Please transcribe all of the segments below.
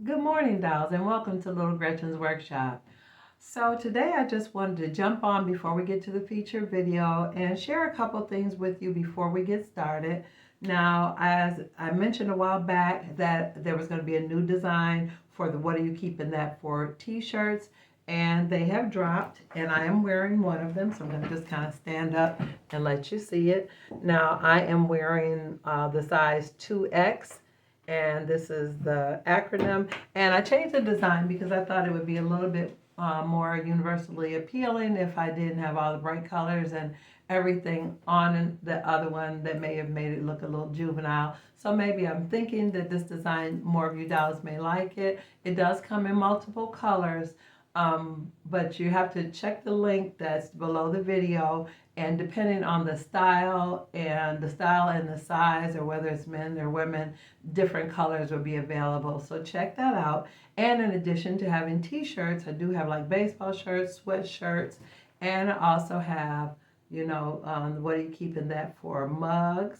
Good morning, dolls, and welcome to Little Gretchen's Workshop. So today I just wanted to jump on before we get to the feature video and share a couple things with you before we get started. Now, as I mentioned a while back that there was going to be a new design for the What Are You Keeping That For t-shirts, and they have dropped, and I am wearing one of them, so I'm going to just kind of stand up and let you see it. Now, I am wearing the size 2X, and this is the acronym. And I changed the design because I thought it would be a little bit more universally appealing if I didn't have all the bright colors and everything on the other one that may have made it look a little juvenile. So maybe I'm thinking that this design, more of you dolls may like it. It does come in multiple colors, but you have to check the link that's below the video, and depending on the style and the size, or whether it's men or women, different colors will be available. So check that out. And in addition to having t-shirts, I do have like baseball shirts, sweatshirts, and I also have, what are you keeping that for, mugs.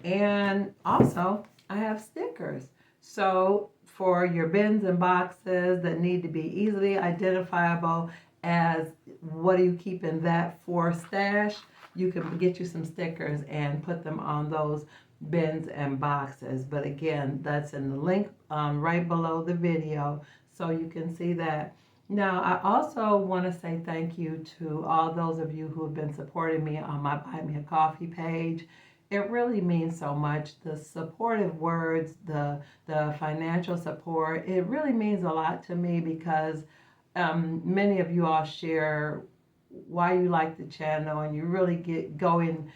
And also I have stickers. So for your bins and boxes that need to be easily identifiable as what are you keeping that for stash, you can get you some stickers and put them on those bins and boxes. But again, that's in the link right below the video, so you can see that. Now, I also want to say thank you to all those of you who have been supporting me on my Buy Me a Coffee page. It really means so much. The supportive words, the financial support, it really means a lot to me because many of you all share why you like the channel, and you really get going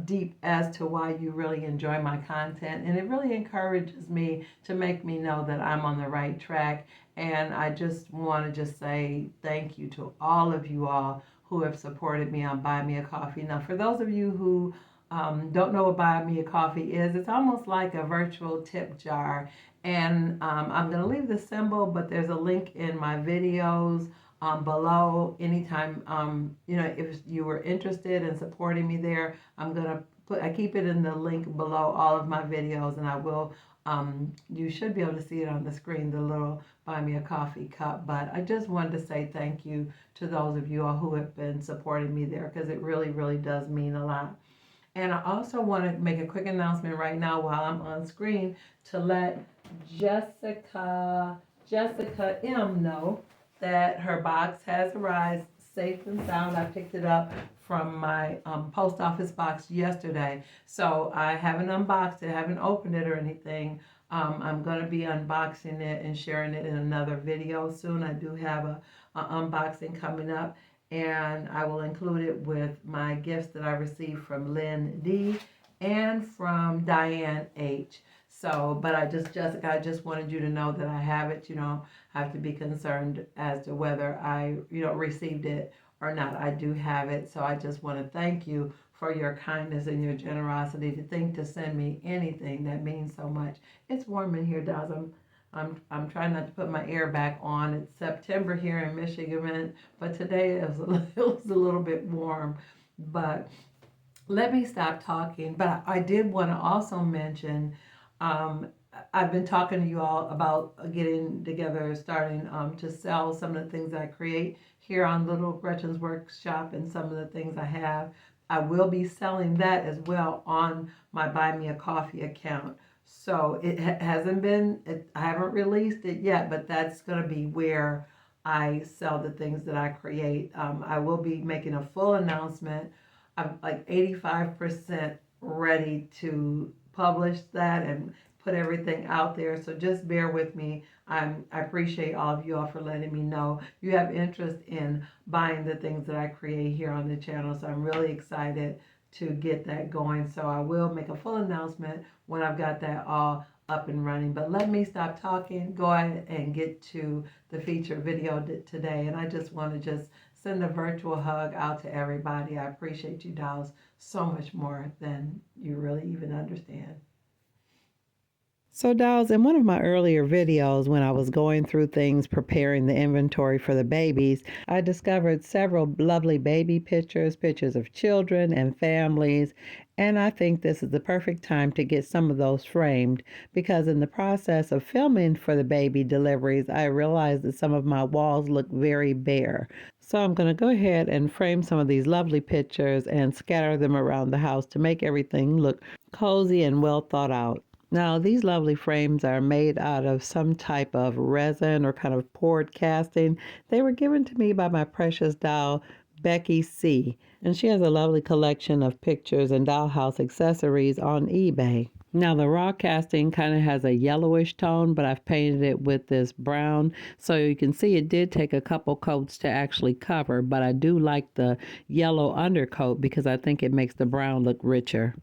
deep as to why you really enjoy my content, and it really encourages me to make me know that I'm on the right track. And I just want to just say thank you to all of you all who have supported me on Buy Me a Coffee. Now, for those of you who don't know what Buy Me a Coffee is, it's almost like a virtual tip jar. And I'm going to leave the symbol, but there's a link in my videos below. Anytime, if you were interested in supporting me there, I keep it in the link below all of my videos, and I will, you should be able to see it on the screen, the little Buy Me a Coffee cup. But I just wanted to say thank you to those of you all who have been supporting me there, because it really, really does mean a lot. And I also want to make a quick announcement right now while I'm on screen to let Jessica M know that her box has arrived safe and sound. I picked it up from my post office box yesterday. So I haven't unboxed it, haven't opened it or anything. I'm going to be unboxing it and sharing it in another video soon. I do have a unboxing coming up, and I will include it with my gifts that I received from Lynn D and from Diane H. So, but Jessica, I just wanted you to know that I have it. You don't have to be concerned as to whether I, received it or not. I do have it. So I just want to thank you for your kindness and your generosity to think to send me anything. That means so much. It's warm in here, Daz. I'm trying not to put my air back on. It's September here in Michigan, but today it was a little bit warm. But let me stop talking. But I did want to also mention, I've been talking to you all about getting together, starting to sell some of the things I create here on Little Gretchen's Workshop, and some of the things I have. I will be selling that as well on my Buy Me a Coffee account. So it hasn't been, I haven't released it yet, but that's going to be where I sell the things that I create. I will be making a full announcement. I'm like 85% ready to publish that and put everything out there. So just bear with me. I appreciate all of you all for letting me know you have interest in buying the things that I create here on the channel. So I'm really excited to get that going. So I will make a full announcement when I've got that all up and running. But let me stop talking, go ahead and get to the feature video today. And I just want to just send a virtual hug out to everybody. I appreciate you dolls so much more than you really even understand. So, dolls, in one of my earlier videos, when I was going through things, preparing the inventory for the babies, I discovered several lovely baby pictures, pictures of children and families, And I think this is the perfect time to get some of those framed because in the process of filming for the baby deliveries, I realized that some of my walls look very bare. So I'm going to go ahead and frame some of these lovely pictures and scatter them around the house to make everything look cozy and well thought out. Now, these lovely frames are made out of some type of resin or kind of poured casting. They were given to me by my precious doll, Becky C., and she has a lovely collection of pictures and dollhouse accessories on eBay. Now the raw casting kind of has a yellowish tone, but I've painted it with this brown. So you can see it did take a couple coats to actually cover, but I do like the yellow undercoat because I think it makes the brown look richer.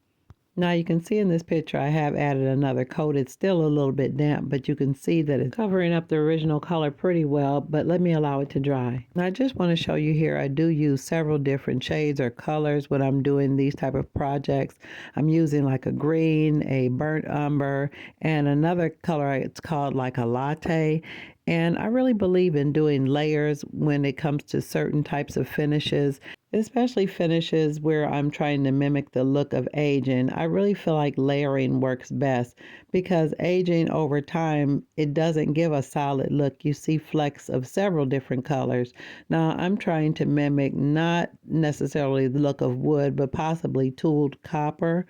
Now you can see in this picture I have added another coat. It's still a little bit damp, but you can see that it's covering up the original color pretty well, but let me allow it to dry. Now I just want to show you here I do use several different shades or colors when I'm doing these type of projects. I'm using like a green, a burnt umber, and another color it's called like a latte. And I really believe in doing layers when it comes to certain types of finishes, especially finishes where I'm trying to mimic the look of aging. I really feel like layering works best because aging over time, it doesn't give a solid look. You see flecks of several different colors. Now, I'm trying to mimic not necessarily the look of wood, but possibly tooled copper.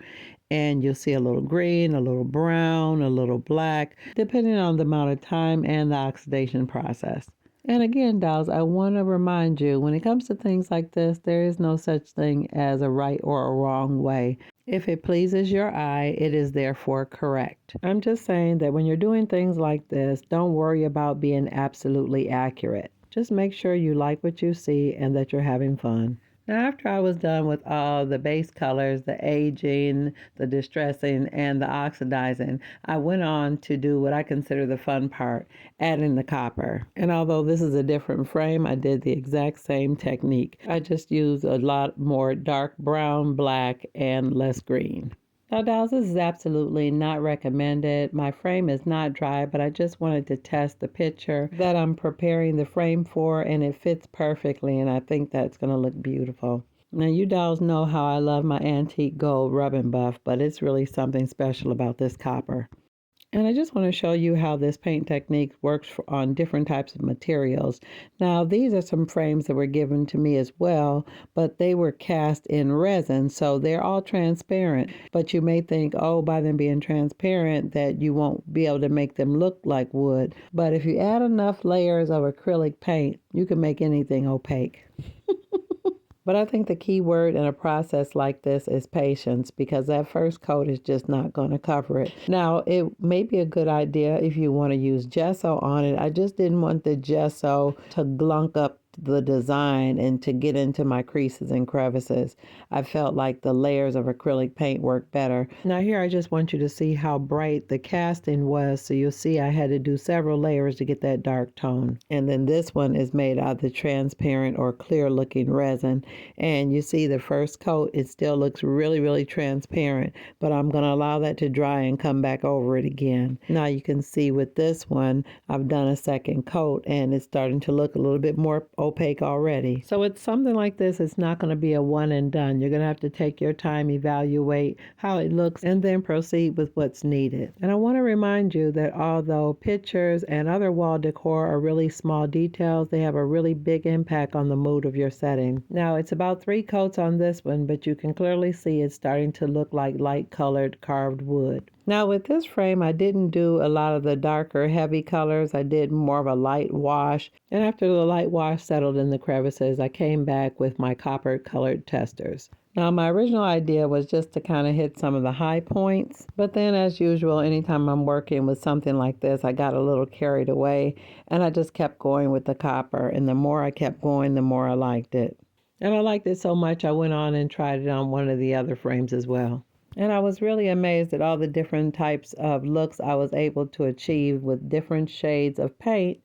And you'll see a little green, a little brown, a little black, depending on the amount of time and the oxidation process. And again, dolls, I want to remind you, when it comes to things like this, there is no such thing as a right or a wrong way. If it pleases your eye, it is therefore correct. I'm just saying that when you're doing things like this, don't worry about being absolutely accurate. Just make sure you like what you see and that you're having fun. Now, after I was done with all the base colors, the aging, the distressing, and the oxidizing, I went on to do what I consider the fun part, adding the copper. And although this is a different frame, I did the exact same technique. I just used a lot more dark brown, black, and less green. Now, dolls, this is absolutely not recommended. My frame is not dry, but I just wanted to test the picture that I'm preparing the frame for, and it fits perfectly, and I think that's going to look beautiful. Now, you dolls know how I love my antique gold rub and buff, but it's really something special about this copper. And I just want to show you how this paint technique works on different types of materials. Now, these are some frames that were given to me as well, but they were cast in resin, so they're all transparent. But you may think, oh, by them being transparent, that you won't be able to make them look like wood. But if you add enough layers of acrylic paint, you can make anything opaque. But I think the key word in a process like this is patience because that first coat is just not going to cover it. Now, it may be a good idea if you want to use gesso on it. I just didn't want the gesso to glunk up the design and to get into my creases and crevices. I felt like the layers of acrylic paint worked better. Now here I just want you to see how bright the casting was. So you'll see I had to do several layers to get that dark tone. And then this one is made out of the transparent or clear looking resin. And you see the first coat, it still looks really, really transparent, but I'm going to allow that to dry and come back over it again. Now you can see with this one, I've done a second coat and it's starting to look a little bit more opaque already. So it's something like this. It's not going to be a one and done. You're going to have to take your time, evaluate how it looks, and then proceed with what's needed. And I want to remind you that although pictures and other wall decor are really small details, they have a really big impact on the mood of your setting. Now it's about 3 coats on this one, but you can clearly see it's starting to look like light colored carved wood. Now with this frame, I didn't do a lot of the darker heavy colors. I did more of a light wash. And after the light wash settled in the crevices, I came back with my copper colored testers. Now my original idea was just to kind of hit some of the high points. But then as usual, anytime I'm working with something like this, I got a little carried away and I just kept going with the copper. And the more I kept going, the more I liked it. And I liked it so much, I went on and tried it on one of the other frames as well. And I was really amazed at all the different types of looks I was able to achieve with different shades of paint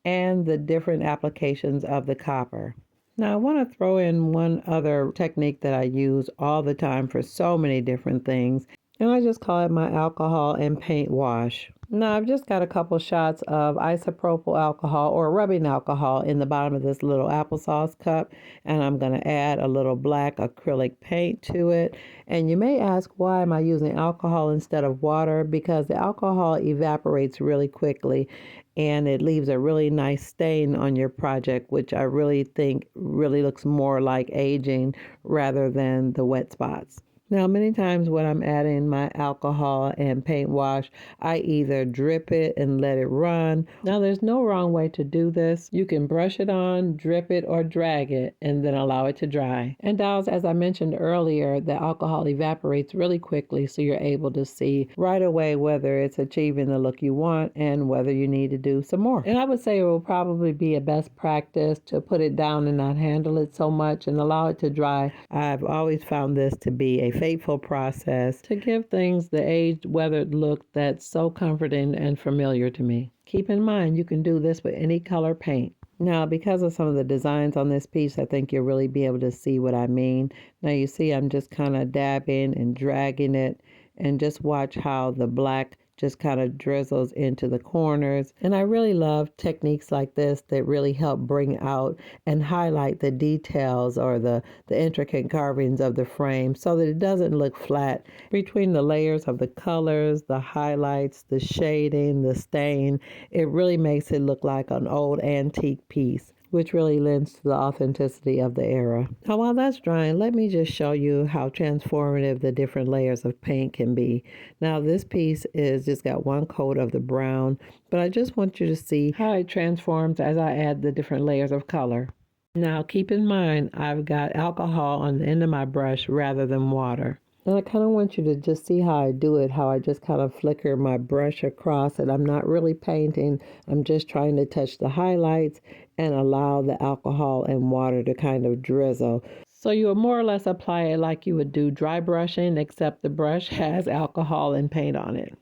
and the different applications of the copper. Now I want to throw in one other technique that I use all the time for so many different things, and I just call it my alcohol and paint wash. Now I've just got a couple shots of isopropyl alcohol or rubbing alcohol in the bottom of this little applesauce cup, and I'm going to add a little black acrylic paint to it. And you may ask, why am I using alcohol instead of water? Because the alcohol evaporates really quickly and it leaves a really nice stain on your project, which I really think really looks more like aging rather than the wet spots. Now, many times when I'm adding my alcohol and paint wash, I either drip it and let it run. Now, there's no wrong way to do this. You can brush it on, drip it, or drag it, and then allow it to dry. And dolls, as I mentioned earlier, the alcohol evaporates really quickly, so you're able to see right away whether it's achieving the look you want and whether you need to do some more. And I would say it will probably be a best practice to put it down and not handle it so much and allow it to dry. I've always found this to be a fateful process to give things the aged, weathered look that's so comforting and familiar to me. Keep in mind, you can do this with any color paint. Now, because of some of the designs on this piece, I think you'll really be able to see what I mean. Now, you see I'm just kind of dabbing and dragging it, and just watch how the black just kind of drizzles into the corners. And I really love techniques like this that really help bring out and highlight the details or the intricate carvings of the frame so that it doesn't look flat. Between the layers of the colors, the highlights, the shading, the stain, it really makes it look like an old antique piece, which really lends to the authenticity of the era. Now, while that's drying, let me just show you how transformative the different layers of paint can be. Now, this piece is just got one coat of the brown, but I just want you to see how it transforms as I add the different layers of color. Now, keep in mind, I've got alcohol on the end of my brush rather than water. And I kind of want you to just see how I do it, how I just kind of flicker my brush across it. I'm not really painting. I'm just trying to touch the highlights and allow the alcohol and water to kind of drizzle. So you will more or less apply it like you would do dry brushing, except the brush has alcohol and paint on it.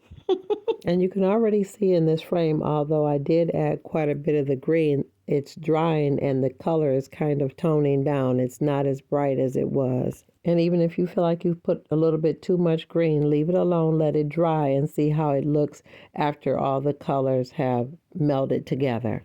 And you can already see in this frame, although I did add quite a bit of the green, it's drying and the color is kind of toning down. It's not as bright as it was. And even if you feel like you've put a little bit too much green, leave it alone, let it dry, and see how it looks after all the colors have melded together.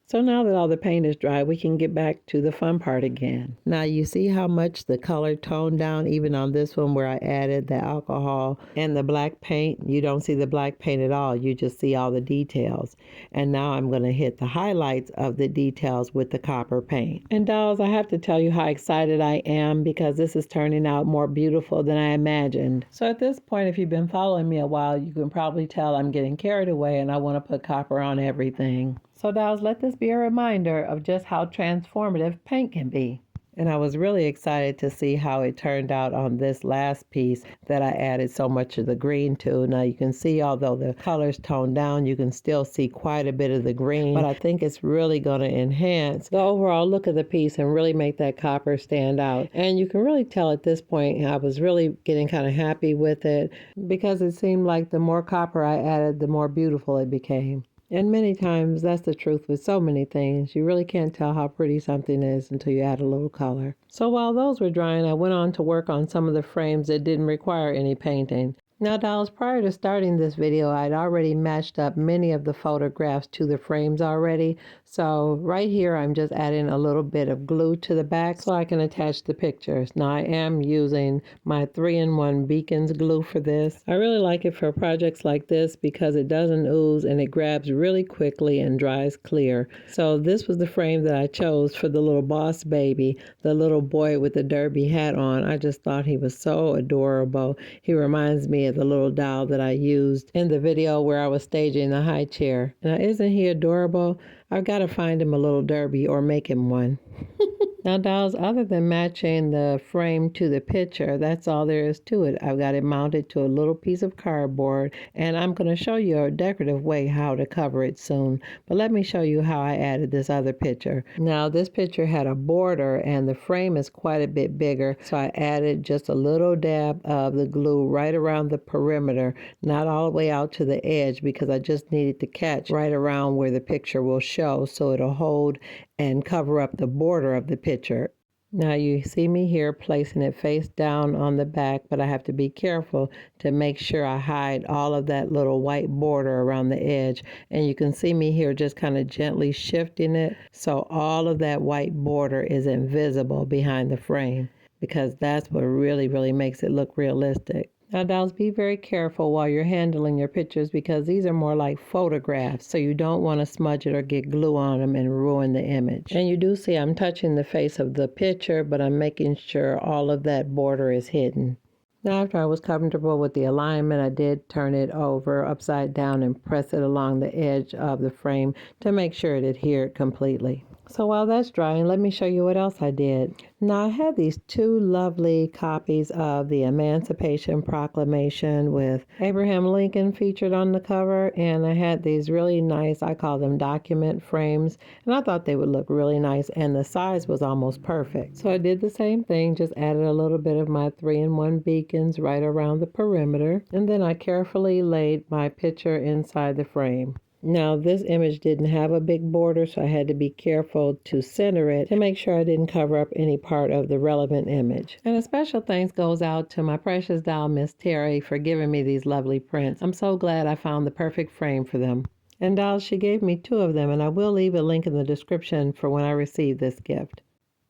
So now that all the paint is dry, we can get back to the fun part again. Now you see how much the color toned down even on this one where I added the alcohol and the black paint. You don't see the black paint at all. You just see all the details. And now I'm going to hit the highlights of the details with the copper paint. And dolls, I have to tell you how excited I am because this is turning out more beautiful than I imagined. So at this point, if you've been following me a while, you can probably tell I'm getting carried away and I want to put copper on everything. So dolls, let this be a reminder of just how transformative paint can be. And I was really excited to see how it turned out on this last piece that I added so much of the green to. Now you can see, although the color's toned down, you can still see quite a bit of the green, but I think it's really going to enhance the overall look of the piece and really make that copper stand out. And you can really tell at this point, I was really getting kind of happy with it because it seemed like the more copper I added, the more beautiful it became. And many times that's the truth with so many things. You really can't tell how pretty something is until you add a little color. So while those were drying, I went on to work on some of the frames that didn't require any painting. Now, dolls, prior to starting this video, I'd already matched up many of the photographs to the frames already. So right here, I'm just adding a little bit of glue to the back so I can attach the pictures. Now, I am using my 3-in-1 Beacons glue for this. I really like it for projects like this because it doesn't ooze and it grabs really quickly and dries clear. So this was the frame that I chose for the little boss baby, the little boy with the derby hat on. I just thought he was so adorable. He reminds me of the little doll that I used in the video where I was staging the high chair. Now, isn't he adorable? I've got to find him a little derby or make him one. Now, dolls, other than matching the frame to the picture, that's all there is to it. I've got it mounted to a little piece of cardboard, and I'm going to show you a decorative way how to cover it soon. But let me show you how I added this other picture. Now, this picture had a border, and the frame is quite a bit bigger, so I added just a little dab of the glue right around the perimeter, not all the way out to the edge, because I just needed to catch right around where the picture will show so it'll hold and cover up the border of the picture. Now you see me here placing it face down on the back, but I have to be careful to make sure I hide all of that little white border around the edge. And you can see me here just kind of gently shifting it so all of that white border is invisible behind the frame, because that's what really makes it look realistic. Now, dolls, be very careful while you're handling your pictures because these are more like photographs, so you don't want to smudge it or get glue on them and ruin the image. And you do see I'm touching the face of the picture, but I'm making sure all of that border is hidden. Now, after I was comfortable with the alignment, I did turn it over upside down and press it along the edge of the frame to make sure it adhered completely. So while that's drying, let me show you what else I did. Now, I had these two lovely copies of the Emancipation Proclamation with Abraham Lincoln featured on the cover, and I had these really nice, I call them document frames, and I thought they would look really nice, and the size was almost perfect. So I did the same thing, just added a little bit of my 3-in-1 beacons right around the perimeter, and then I carefully laid my picture inside the frame. Now, this image didn't have a big border, so I had to be careful to center it to make sure I didn't cover up any part of the relevant image. And a special thanks goes out to my precious doll, Miss Terry, for giving me these lovely prints. I'm so glad I found the perfect frame for them. And dolls, she gave me 2 of them, and I will leave a link in the description for when I receive this gift.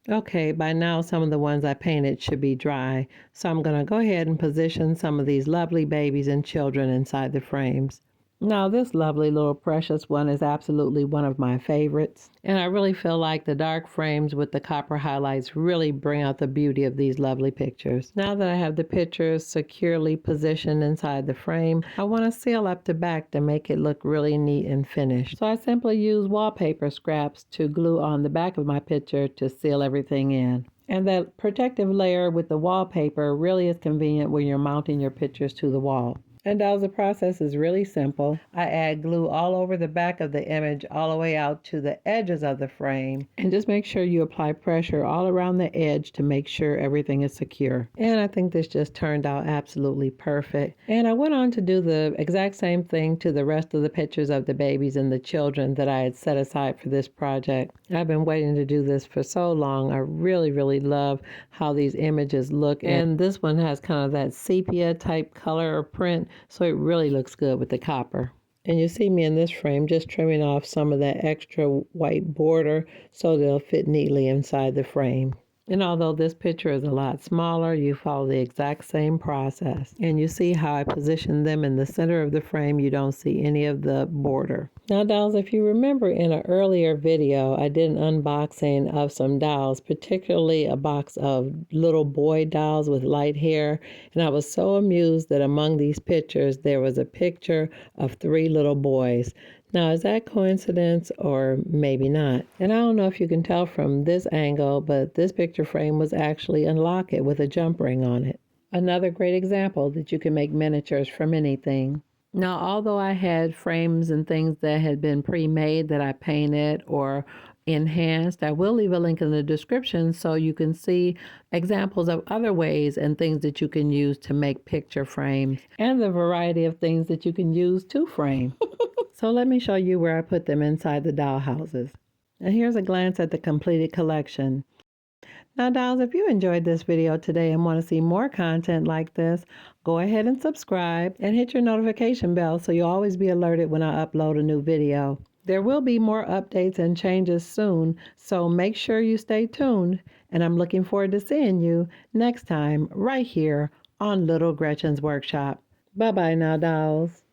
Okay, by now some of the ones I painted should be dry, so I'm going to go ahead and position some of these lovely babies and children inside the frames. Now, this lovely little precious one is absolutely one of my favorites, and I really feel like the dark frames with the copper highlights really bring out the beauty of these lovely pictures. Now that I have the pictures securely positioned inside the frame, I want to seal up the back to make it look really neat and finished. So I simply use wallpaper scraps to glue on the back of my picture to seal everything in. And that protective layer with the wallpaper really is convenient when you're mounting your pictures to the wall. And dolls, the process is really simple. I add glue all over the back of the image all the way out to the edges of the frame. And just make sure you apply pressure all around the edge to make sure everything is secure. And I think this just turned out absolutely perfect. And I went on to do the exact same thing to the rest of the pictures of the babies and the children that I had set aside for this project. I've been waiting to do this for so long. I really love how these images look. And this one has kind of that sepia type color or print, so it really looks good with the copper. And you see me in this frame just trimming off some of that extra white border so they'll fit neatly inside the frame. And although this picture is a lot smaller, you follow the exact same process. And you see how I position them in the center of the frame. You don't see any of the border. Now, dolls, if you remember in an earlier video, I did an unboxing of some dolls, particularly a box of little boy dolls with light hair. And I was so amused that among these pictures, there was a picture of 3 little boys. Now, is that coincidence or maybe not? And I don't know if you can tell from this angle, but this picture frame was actually a locket with a jump ring on it. Another great example that you can make miniatures from anything. Now, although I had frames and things that had been pre-made that I painted or enhanced, I will leave a link in the description so you can see examples of other ways and things that you can use to make picture frames and the variety of things that you can use to frame. So let me show you where I put them inside the doll houses. And here's a glance at the completed collection. Now, dolls, if you enjoyed this video today and want to see more content like this, go ahead and subscribe and hit your notification bell so you'll always be alerted when I upload a new video. There will be more updates and changes soon, so make sure you stay tuned. And I'm looking forward to seeing you next time right here on Little Gretchen's Workshop. Bye-bye now, dolls.